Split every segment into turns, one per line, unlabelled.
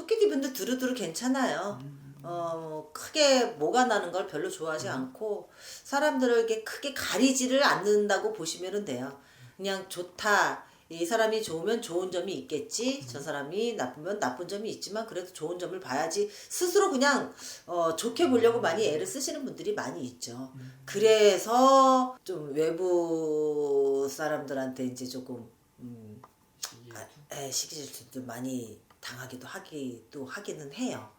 토끼띠 분들 두루두루 괜찮아요. 크게 뭐가 나는 걸 별로 좋아하지 않고 사람들에게 크게 가리지를 않는다고 보시면 돼요. 그냥 좋다. 이 사람이 좋으면 좋은 점이 있겠지. 저 사람이 나쁘면 나쁜 점이 있지만 그래도 좋은 점을 봐야지. 스스로 그냥 좋게 보려고 많이 애를 쓰시는 분들이 많이 있죠. 그래서 좀 외부 사람들한테 이제 조금 시기질투도 많이 당하기도 하기는 해요.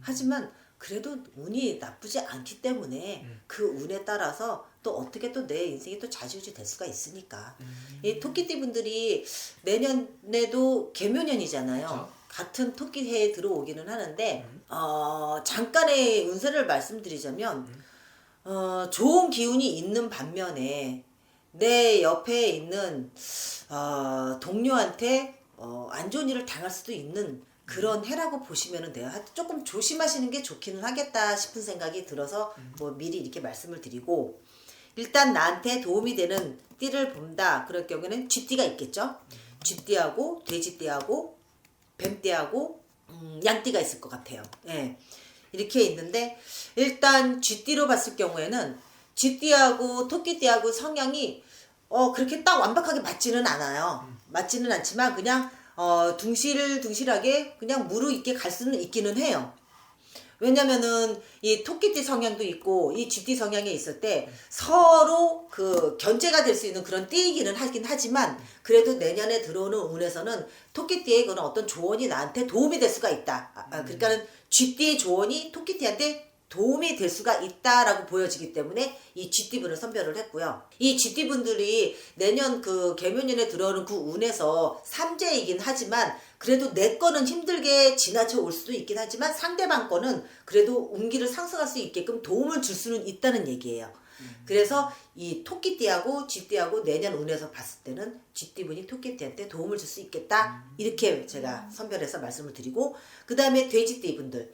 하지만 그래도 운이 나쁘지 않기 때문에 그 운에 따라서 또 어떻게 또 내 인생이 또 좌지우지 될 수가 있으니까. 이 토끼띠 분들이 내년에도 개묘년이잖아요.
그렇죠.
같은 토끼해에 들어오기는 하는데 잠깐의 운세를 말씀드리자면 좋은 기운이 있는 반면에 내 옆에 있는 동료한테 안 좋은 일을 당할 수도 있는 그런 해라고 보시면 돼요. 조금 조심하시는 게 좋기는 하겠다 싶은 생각이 들어서 뭐 미리 이렇게 말씀을 드리고, 일단 나한테 도움이 되는 띠를 본다. 그럴 경우에는 쥐띠가 있겠죠. 쥐띠하고 돼지띠하고 뱀띠하고 양띠가 있을 것 같아요. 예. 이렇게 있는데 일단 쥐띠로 봤을 경우에는 쥐띠하고 토끼띠하고 성향이 그렇게 딱 완벽하게 맞지는 않아요. 맞지는 않지만 그냥 둥실하게 그냥 무르익게 갈 수는 있기는 해요. 왜냐면은 이 토끼띠 성향도 있고 이 쥐띠 성향이 있을 때 서로 그 견제가 될 수 있는 그런 띠이기는 하긴 하지만 그래도 내년에 들어오는 운에서는 토끼띠의 그런 어떤 조언이 나한테 도움이 될 수가 있다. 그러니까는 쥐띠의 조언이 토끼띠한테 도움이 될 수가 있다라고 보여지기 때문에 이 쥐띠분을 선별을 했고요. 이 쥐띠분들이 내년 그 개묘년에 들어오는 그 운에서 삼재이긴 하지만 그래도 내 거는 힘들게 지나쳐 올 수도 있긴 하지만 상대방 거는 그래도 운기를 상승할 수 있게끔 도움을 줄 수는 있다는 얘기예요. 그래서 이 토끼띠하고 쥐띠하고 내년 운에서 봤을 때는 쥐띠분이 토끼띠한테 도움을 줄 수 있겠다. 이렇게 제가 선별해서 말씀을 드리고, 그 다음에 돼지띠 분들.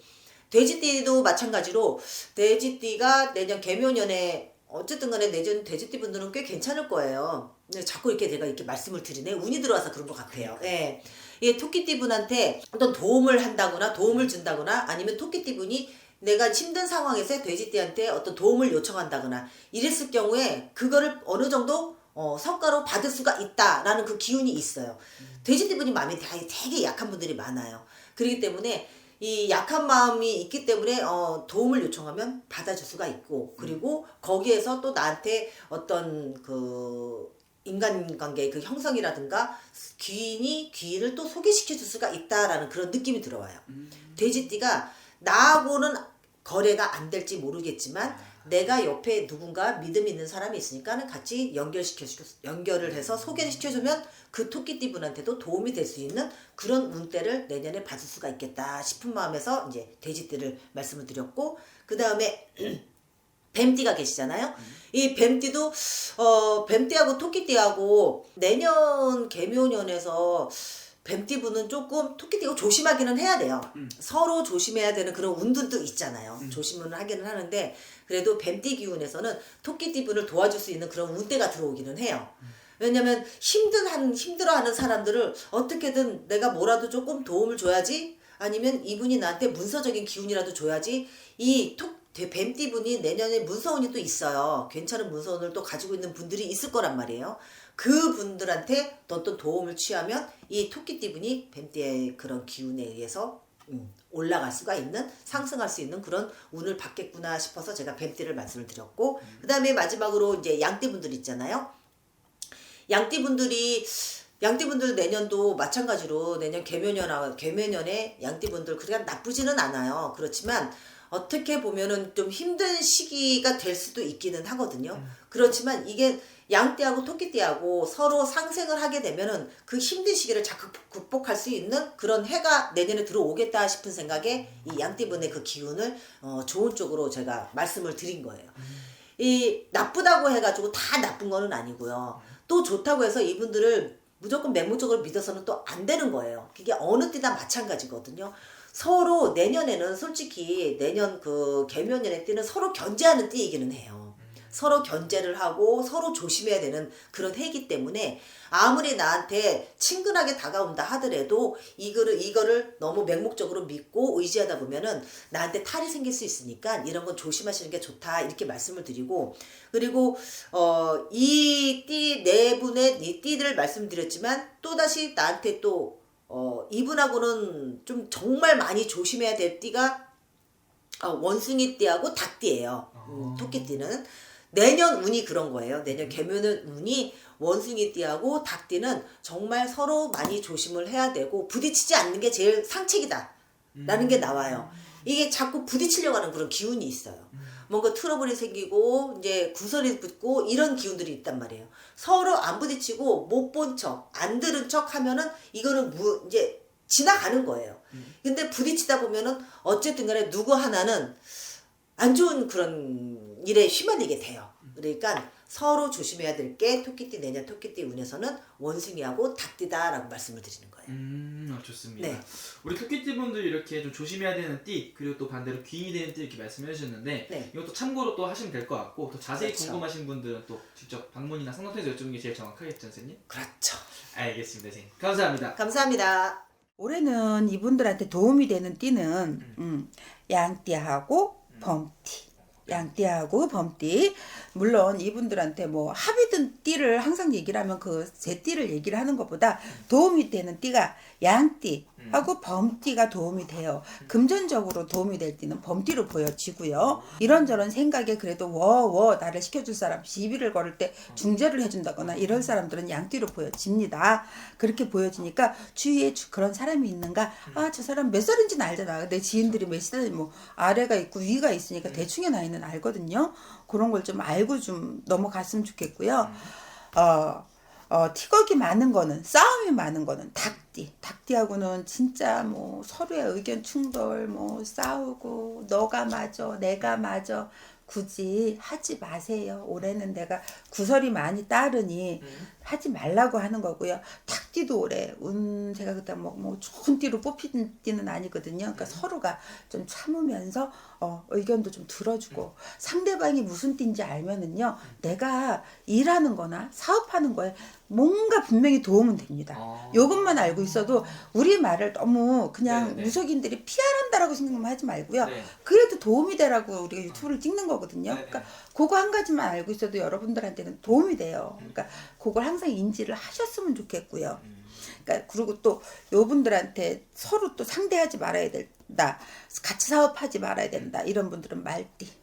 돼지띠도 마찬가지로 돼지띠가 내년 개묘년에 어쨌든 간에 내년 돼지띠 분들은 꽤 괜찮을 거예요. 근데 자꾸 이렇게 내가 이렇게 말씀을 드리네. 운이 들어와서 그런 것 같아요. 예. 이게 토끼띠 분한테 어떤 도움을 한다거나 도움을 준다거나 아니면 토끼띠 분이 내가 힘든 상황에서 돼지띠한테 어떤 도움을 요청한다거나 이랬을 경우에 그거를 어느 정도 성과로 받을 수가 있다라는 그 기운이 있어요. 돼지띠 분이 마음이 되게 약한 분들이 많아요. 그렇기 때문에 이 약한 마음이 있기 때문에 도움을 요청하면 받아줄 수가 있고, 그리고 거기에서 또 나한테 어떤 그 인간관계의 그 형성이라든가 귀인을 또 소개시켜 줄 수가 있다라는 그런 느낌이 들어와요. 돼지띠가 나하고는 거래가 안 될지 모르겠지만 내가 옆에 누군가 믿음 있는 사람이 있으니까 같이 연결을 해서 소개를 시켜주면 그 토끼띠 분한테도 도움이 될 수 있는 그런 운대를 내년에 받을 수가 있겠다 싶은 마음에서 이제 돼지띠를 말씀을 드렸고, 그 다음에 뱀띠가 계시잖아요. 이 뱀띠도 뱀띠하고 토끼띠하고 내년 개묘년에서 뱀띠분은 조금 토끼띠가 조심하기는 해야 돼요. 서로 조심해야 되는 그런 운들도 있잖아요. 조심은 하기는 하는데 그래도 뱀띠 기운에서는 토끼띠분을 도와줄 수 있는 그런 운대가 들어오기는 해요. 왜냐면 힘들어하는 사람들을 어떻게든 내가 뭐라도 조금 도움을 줘야지, 아니면 이분이 나한테 문서적인 기운이라도 줘야지. 이 뱀띠분이 내년에 문서운이 또 있어요. 괜찮은 문서운을 또 가지고 있는 분들이 있을 거란 말이에요. 그 분들한테 어떤 도움을 취하면 이 토끼띠분이 뱀띠의 그런 기운에 의해서 올라갈 수가 있는, 상승할 수 있는 그런 운을 받겠구나 싶어서 제가 뱀띠를 말씀을 드렸고, 그 다음에 마지막으로 이제 양띠분들 있잖아요. 양띠분들 내년도 마찬가지로 내년 개묘년에 양띠분들 그냥 나쁘지는 않아요. 그렇지만 어떻게 보면은 좀 힘든 시기가 될 수도 있기는 하거든요. 그렇지만 이게 양띠하고 토끼띠하고 서로 상생을 하게 되면은 그 힘든 시기를 잘 극복할 수 있는 그런 해가 내년에 들어오겠다 싶은 생각에 이 양띠분의 그 기운을 좋은 쪽으로 제가 말씀을 드린 거예요. 이 나쁘다고 해가지고 다 나쁜 거는 아니고요. 또 좋다고 해서 이분들을 무조건 맹목적으로 믿어서는 또 안 되는 거예요. 그게 어느 띠나 마찬가지거든요. 서로 내년에는 솔직히 내년 그 개묘년의 띠는 서로 견제하는 띠이기는 해요. 서로 견제를 하고 서로 조심해야 되는 그런 해이기 때문에 아무리 나한테 친근하게 다가온다 하더라도 이거를 너무 맹목적으로 믿고 의지하다 보면은 나한테 탈이 생길 수 있으니까 이런 건 조심하시는 게 좋다 이렇게 말씀을 드리고, 그리고 이 띠 네 분의 이 띠를 말씀드렸지만 또다시 나한테 또 이분하고는 좀 정말 많이 조심해야 될 띠가 원숭이 띠하고 닭띠예요. 토끼띠는 내년 운이 그런 거예요. 내년 개묘는 운이 원숭이 띠하고 닭띠는 정말 서로 많이 조심을 해야 되고 부딪히지 않는 게 제일 상책이다 라는 게 나와요. 이게 자꾸 부딪히려고 하는 그런 기운이 있어요. 뭔가 트러블이 생기고 이제 구설이 붙고 이런 기운들이 있단 말이에요. 서로 안 부딪히고 못 본 척, 안 들은 척 하면은 이거는 이제 지나가는 거예요. 근데 부딪히다 보면은 어쨌든 간에 누구 하나는 안 좋은 그런 일에 휘말리게 돼요. 그러니까 서로 조심해야 될 게 토끼띠 내년 토끼띠 운에서는 원숭이하고 닭띠다라고 말씀을 드리는 거예요.
좋습니다.
네.
우리 토끼띠 분들 이렇게 좀 조심해야 되는 띠, 그리고 또 반대로 귀인이 되는 띠 이렇게 말씀해 주셨는데
네.
이것도 참고로 또 하시면 될 것 같고, 더 자세히
그렇죠.
궁금하신 분들은 또 직접 방문이나 상담 통해서 여쭤보는 게 제일 정확하겠죠, 선생님?
그렇죠.
알겠습니다, 선생님. 감사합니다.
감사합니다.
올해는 이분들한테 도움이 되는 띠는 양띠하고 범띠. 양띠하고 범띠. 물론 이분들한테 뭐 합이 든 띠를 항상 얘기를 하면 그 세 띠를 얘기를 하는 것보다 도움이 되는 띠가 양띠하고 범띠가 도움이 돼요. 금전적으로 도움이 될 띠는 범띠로 보여지고요. 이런저런 생각에 그래도 나를 시켜줄 사람, 시비를 걸을 때 중재를 해준다거나 이런 사람들은 양띠로 보여집니다. 그렇게 보여지니까 주위에 그런 사람이 있는가, 저 사람 몇 살인지는 알잖아. 내 지인들이 몇 살인지 뭐 아래가 있고 위가 있으니까 대충의 나이는 알거든요. 그런 걸 좀 알고 좀 넘어갔으면 좋겠고요. 티격이 많은 거는, 싸움이 많은 거는 닭띠하고는 진짜 뭐 서로의 의견 충돌, 뭐 싸우고 너가 맞아 내가 맞아 굳이 하지 마세요. 올해는 내가 구설이 많이 따르니 하지 말라고 하는 거고요. 닭띠도 올해 제가 그때 뭐 좋은 띠로 뽑힌 띠는 아니거든요. 그러니까 서로가 좀 참으면서 의견도 좀 들어주고 상대방이 무슨 띠인지 알면은요, 내가 일하는 거나 사업하는 거에 뭔가 분명히 도움은 됩니다. 이것만 알고 있어도 우리 말을 너무 그냥
네네.
무속인들이 피하란다라고 생각만 하지 말고요.
네.
그래도 도움이 되라고 우리가 유튜브를 찍는 거거든요.
네네.
그러니까 그거 한 가지만 알고 있어도 여러분들한테는 도움이 돼요. 그러니까 그걸 항상 인지를 하셨으면 좋겠고요. 그러니까 그리고 또 요분들한테 서로 또 상대하지 말아야 된다. 같이 사업하지 말아야 된다. 이런 분들은 말띠.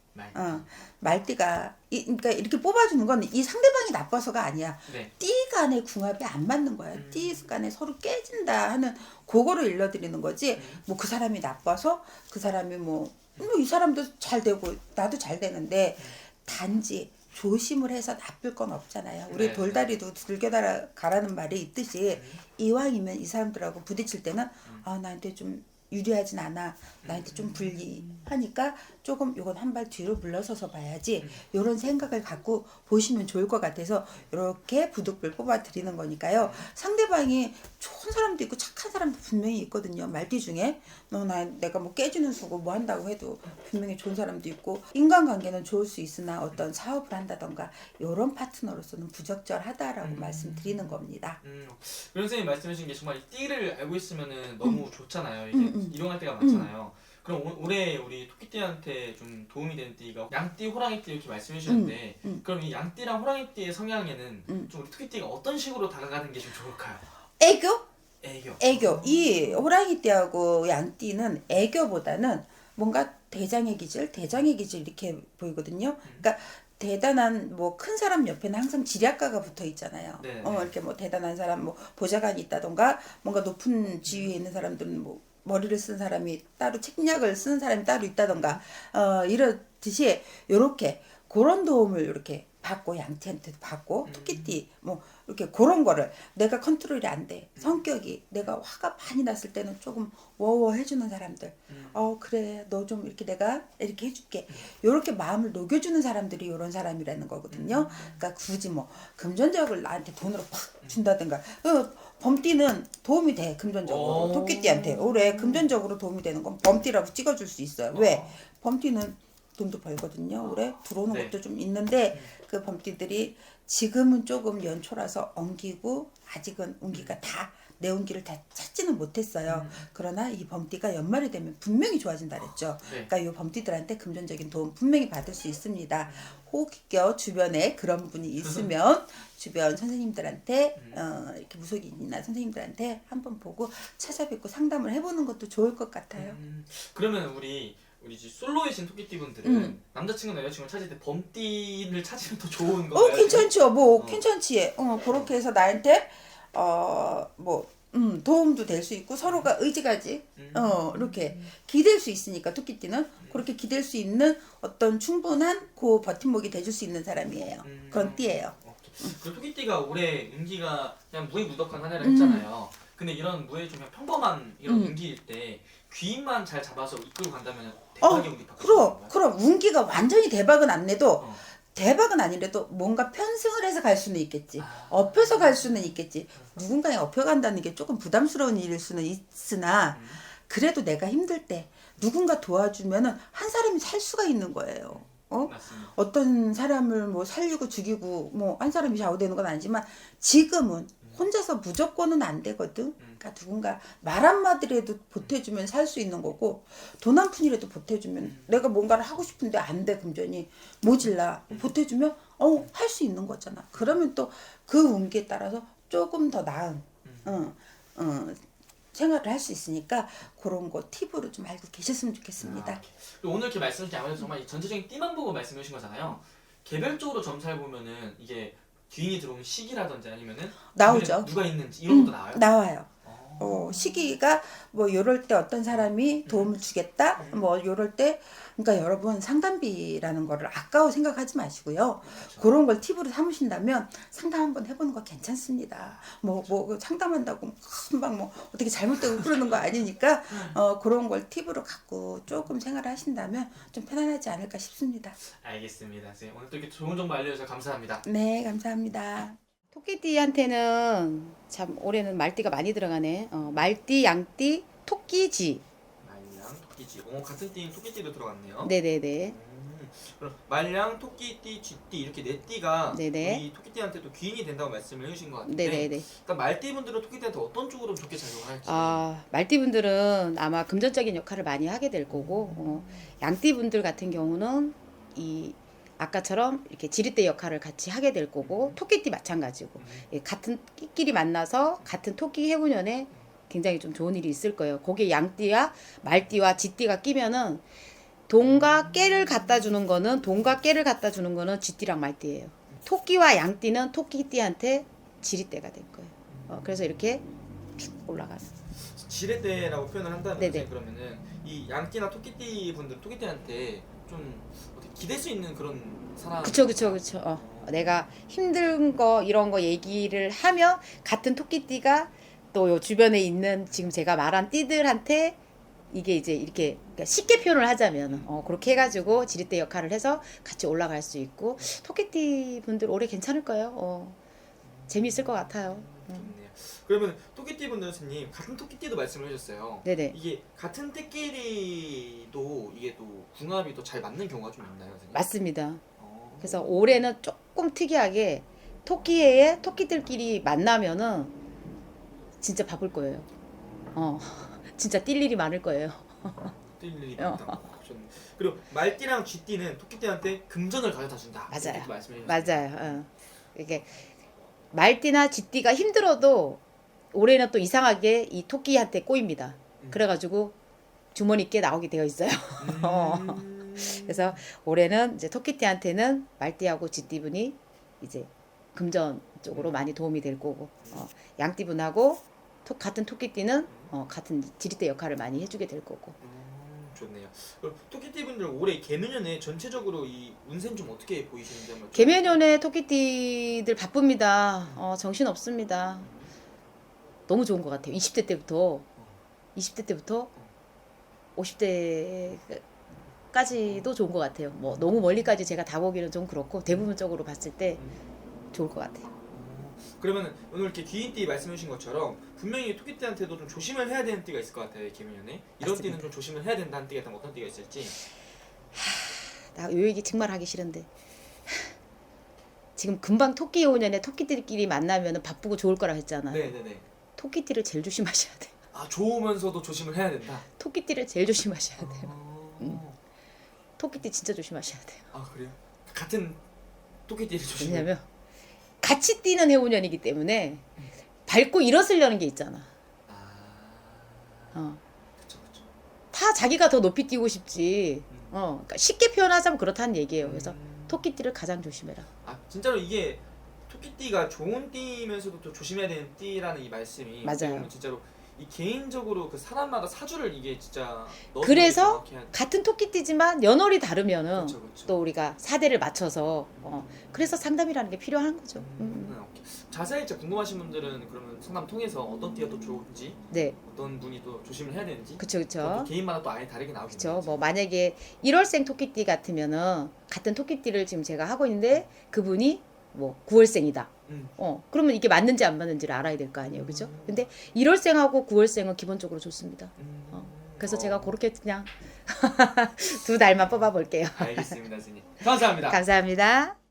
말띠가 그러니까 이렇게 뽑아주는 건 이 상대방이 나빠서가 아니야.
네.
띠 간의 궁합이 안 맞는 거야. 띠 간에 서로 깨진다 하는 그거를 일러드리는 거지. 뭐 그 사람이 나빠서 그 사람이 뭐 이 사람도 잘 되고 나도 잘 되는데 단지 조심을 해서 나쁠 건 없잖아요. 우리
네.
돌다리도 들겨다라 가라는 말이 있듯이 이왕이면 이 사람들하고 부딪힐 때는 나한테 좀 유리하진 않아. 나한테 좀 불리하니까 조금 요건 한 발 뒤로 물러서서 봐야지. 요런 생각을 갖고 보시면 좋을 것 같아서 이렇게 부득불 뽑아 드리는 거니까요. 상대방이 좋은 사람도 있고 착한 사람도 분명히 있거든요. 말띠 중에 내가 뭐 깨지는 수고 뭐 한다고 해도 분명히 좋은 사람도 있고, 인간관계는 좋을 수 있으나 어떤 사업을 한다던가 요런 파트너로서는 부적절하다라고 말씀드리는 겁니다.
그런 선생님 말씀해주신 게 정말 이 띠를 알고 있으면은 너무 좋잖아요. 이게 이용할 때가 많잖아요. 그럼 올해 우리 토끼띠한테 좀 도움이 되는 띠가 양띠, 호랑이띠 이렇게 말씀해 주셨는데 그럼 이 양띠랑 호랑이띠의 성향에는 좀 우리 토끼띠가 어떤 식으로 다가가는 게 좀 좋을까요? 애교.
이 호랑이띠하고 양띠는 애교보다는 뭔가 대장의 기질 이렇게 보이거든요. 그러니까 대단한 뭐 큰 사람 옆에는 항상 지략가가 붙어 있잖아요. 이렇게 뭐 대단한 사람, 뭐 보좌관이 있다던가 뭔가 높은 지위에 있는 사람들은 뭐 머리를 쓴 사람이 따로, 책략을 쓰는 사람이 따로 있다던가 이렇듯이 요렇게 그런 도움을 이렇게 받고, 양띠한테도 받고, 토끼띠 뭐 이렇게 그런 거를 내가 컨트롤이 안 돼. 성격이 내가 화가 많이 났을 때는 조금 워워 해주는 사람들. 그래 너 좀 이렇게 내가 이렇게 해줄게. 요렇게 마음을 녹여주는 사람들이 요런 사람이라는 거거든요. 그러니까 굳이 뭐 금전적으로 나한테 돈으로 팍 준다든가. 범띠는 도움이 돼. 금전적으로. 토끼띠한테 올해 금전적으로 도움이 되는 건 범띠라고 찍어줄 수 있어요. 왜? 범띠는 돈도 벌거든요. 올해 들어오는
네.
것도 좀 있는데 그 범띠들이 지금은 조금 연초라서 엉기고 아직은 운기가 다 내 운기를 다 찾지는 못했어요. 그러나 이 범띠가 연말이 되면 분명히 좋아진다 그랬죠.
네.
그러니까 이 범띠들한테 금전적인 도움 분명히 받을 수 있습니다. 혹 껴 주변에 그런 분이 있으면 주변 선생님들한테 이렇게 무속인이나 선생님들한테 한번 보고 찾아뵙고 상담을 해보는 것도 좋을 것 같아요.
그러면 우리 이제 솔로이신 토끼띠 분들은 남자친구나 여자친구 찾을 때 범띠를 찾으면 더 좋은 건가요?
괜찮죠. 뭐 괜찮지. 그렇게 해서 나한테 도움도 될 수 있고 서로가 의지가지 이렇게 기댈 수 있으니까 토끼띠는 그렇게 기댈 수 있는 어떤 충분한 그 버팀목이 돼줄 수 있는 사람이에요. 그런 띠예요.
그 토끼띠가 올해 운기가 그냥 무해무덕한 한 해를 했잖아요. 근데 이런 무해 좀 그냥 평범한 이런 운기일 때 귀인만 잘 잡아서 이끌고 간다면 대박의 운기 바뀔 수 있는 건가요?
그럼 운기가 완전히 대박은 안 내도 대박은 아니래도 뭔가 편승을 해서 갈 수는 있겠지. 엎혀서 갈 수는 있겠지. 누군가에 엎혀간다는 게 조금 부담스러운 일일 수는 있으나 그래도 내가 힘들 때 누군가 도와주면은 한 사람이 살 수가 있는 거예요.
맞습니다.
어떤 사람을 뭐 살리고 죽이고 뭐 한 사람이 좌우되는 건 아니지만 지금은 혼자서 무조건은 안 되거든. 그러니까 누군가 말 한마디라도 보태주면 살 수 있는 거고 돈 한 푼이라도 보태주면 내가 뭔가를 하고 싶은데 안 돼 금전이 모질라 보태주면 할 수 있는 거잖아. 그러면 또 그 운기에 따라서 조금 더 나은 생활을 할 수 있으니까 그런 거 팁으로 좀 알고 계셨으면 좋겠습니다.
그리고 오늘 이렇게 말씀하신 게 아무래도 정말 이 전체적인 띠만 보고 말씀해 주신 거잖아요. 개별적으로 점사해 보면은 이게 귀인이 들어오는 시기라든지 아니면은
나오죠.
누가 있는지 이런 것도 나와요?
나와요. 시기가 뭐 요럴 때 어떤 사람이 도움을 주겠다 뭐 요럴 때 그러니까 여러분 상담비라는 거를 아까워 생각하지 마시고요. 그런 걸 팁으로 삼으신다면 상담 한번 해보는 거 괜찮습니다. 뭐 상담한다고 금방 뭐 어떻게 잘못되고 그러는 거 아니니까 그런 걸 팁으로 갖고 조금 생활을 하신다면 좀 편안하지 않을까 싶습니다.
알겠습니다. 선생님 오늘 또 이렇게 좋은 정보 알려주셔서 감사합니다.
네, 감사합니다.
토끼띠한테는 참 올해는 말띠가 많이 들어가네. 말띠, 양띠, 토끼지.
말량, 토끼지. 같은 띠인 토끼띠도 들어갔네요.
네네네.
그럼 말량, 토끼띠, 쥐띠 이렇게 네 띠가
네네.
우리 토끼띠한테도 귀인이 된다고 말씀을 해주신 것 같은데
네네네.
일단 말띠분들은 토끼띠한테 어떤 쪽으로 좋게 작용을 할지
말띠분들은 아마 금전적인 역할을 많이 하게 될 거고, 양띠분들 같은 경우는 아까처럼 이렇게 지렛대 역할을 같이 하게 될 거고, 토끼띠 마찬가지고, 같은 끼끼리 만나서 같은 토끼 해운년에 굉장히 좀 좋은 일이 있을 거예요. 거기에 양띠와 말띠와 쥐띠가 끼면은 돈과 깨를 갖다 주는 거는 쥐띠랑 말띠예요. 토끼와 양띠는 토끼띠한테 지렛대가 될 거예요. 그래서 이렇게 쭉 올라가는.
지렛대라고 표현을 한다는
네네.
거죠. 그러면은 이 양띠나 토끼띠 분들 토끼띠한테 좀 어떻게 기댈 수 있는 그런 사람.
그쵸. 내가 힘든 거 이런 거 얘기를 하면 같은 토끼띠가 또 요 주변에 있는 지금 제가 말한 띠들한테 이게 이제 이렇게 그러니까 쉽게 표현을 하자면 그렇게 해가지고 지렛대 역할을 해서 같이 올라갈 수 있고 토끼띠 분들 올해 괜찮을 거예요. 재미있을 것 같아요.
좋네요. 그러면 토끼띠 분들 선생님 같은 토끼띠도 말씀을 해주셨어요.
네네.
이게 같은 띠끼리도 이게 또 궁합이 또 잘 맞는 경우가 좀 있나요, 선생님?
맞습니다. 그래서 올해는 조금 특이하게 토끼해에 토끼들끼리 만나면은 진짜 바쁠 거예요. 진짜 뛸 일이 많을 거예요.
뛸 일이 있다. 그리고 말띠랑 쥐띠는 토끼띠한테 금전을 가져다 준다.
맞아요.
이렇게 말씀해 주셨어요.
맞아요. 이게 말띠나 쥐띠가 힘들어도 올해는 또 이상하게 이 토끼한테 꼬입니다. 그래가지고 주머니께 나오게 되어 있어요. 그래서 올해는 이제 토끼띠한테는 말띠하고 쥐띠분이 이제 금전 쪽으로 많이 도움이 될 거고, 양띠분하고 같은 토끼띠는 같은 지렛대 역할을 많이 해주게 될 거고.
좋네요. 그럼 토끼띠 분들 올해 개묘년에 전체적으로 이 운세는 좀 어떻게 보이시는지 한번.
개묘년에 토끼띠들 바쁩니다. 정신 없습니다. 너무 좋은 것 같아요. 20대 때부터 50대까지도 좋은 것 같아요. 뭐 너무 멀리까지 제가 다 보기는 좀 그렇고 대부분적으로 봤을 때 좋을 것 같아요.
그러면 오늘 이렇게 귀인띠 말씀해 주신 것처럼 분명히 토끼띠한테도 좀 조심을 해야 되는 띠가 있을 것 같아요. 개묘년에 이런
맞습니다.
띠는 좀 조심을 해야 된다는 띠가 있다면 어떤 띠가 있을지.
나 요 얘기 정말 하기 싫은데 지금 금방 토끼 5년에 토끼들끼리 만나면 바쁘고 좋을 거라 했잖아요.
네네네.
토끼띠를 제일 조심하셔야 돼요.
아 좋으면서도 조심을 해야 된다.
토끼띠를 제일 조심하셔야 돼요. 토끼띠 진짜 조심하셔야 돼요.
아 그래요? 같은 토끼띠를 조심해.
왜냐면 같이 뛰는 해운년이기 때문에 밟고 일어서려는 게 있잖아.
아
어.
그쵸.
다 자기가 더 높이 뛰고 싶지. 그러니까 쉽게 표현하자면 그렇다는 얘기예요. 그래서 토끼띠를 가장 조심해라.
아 진짜로 이게 토끼띠가 좋은 띠면서도 또 조심해야 되는 띠라는 이 말씀이
맞아요.
어떻게 보면 진짜로 이 개인적으로 그 사람마다 사주를 이게 진짜 넣어서
그래서
정확히 해야 돼.
같은 토끼띠지만 연월이 다르면은
그쵸, 그쵸.
또 우리가 사대를 맞춰서 그래서 상담이라는 게 필요한 거죠.
오케이. 자세히 진짜 궁금하신 분들은 그러면 상담 통해서 어떤 띠가 또 좋은지
네,
어떤 분이 또 조심을 해야 되는지
그쵸,
또
그쵸.
개인마다 또 아예 다르게 나오겠네요.
그쵸. 뭐 만약에 1월생 토끼띠 같으면은 같은 토끼띠를 지금 제가 하고 있는데 그분이 뭐 9월생이다. 그러면 이게 맞는지 안 맞는지를 알아야 될 거 아니에요, 그죠? 근데 1월생하고 9월생은 기본적으로 좋습니다. 그래서 제가 그렇게 그냥 두 달만 뽑아볼게요.
알겠습니다, 선생님. 감사합니다.
감사합니다.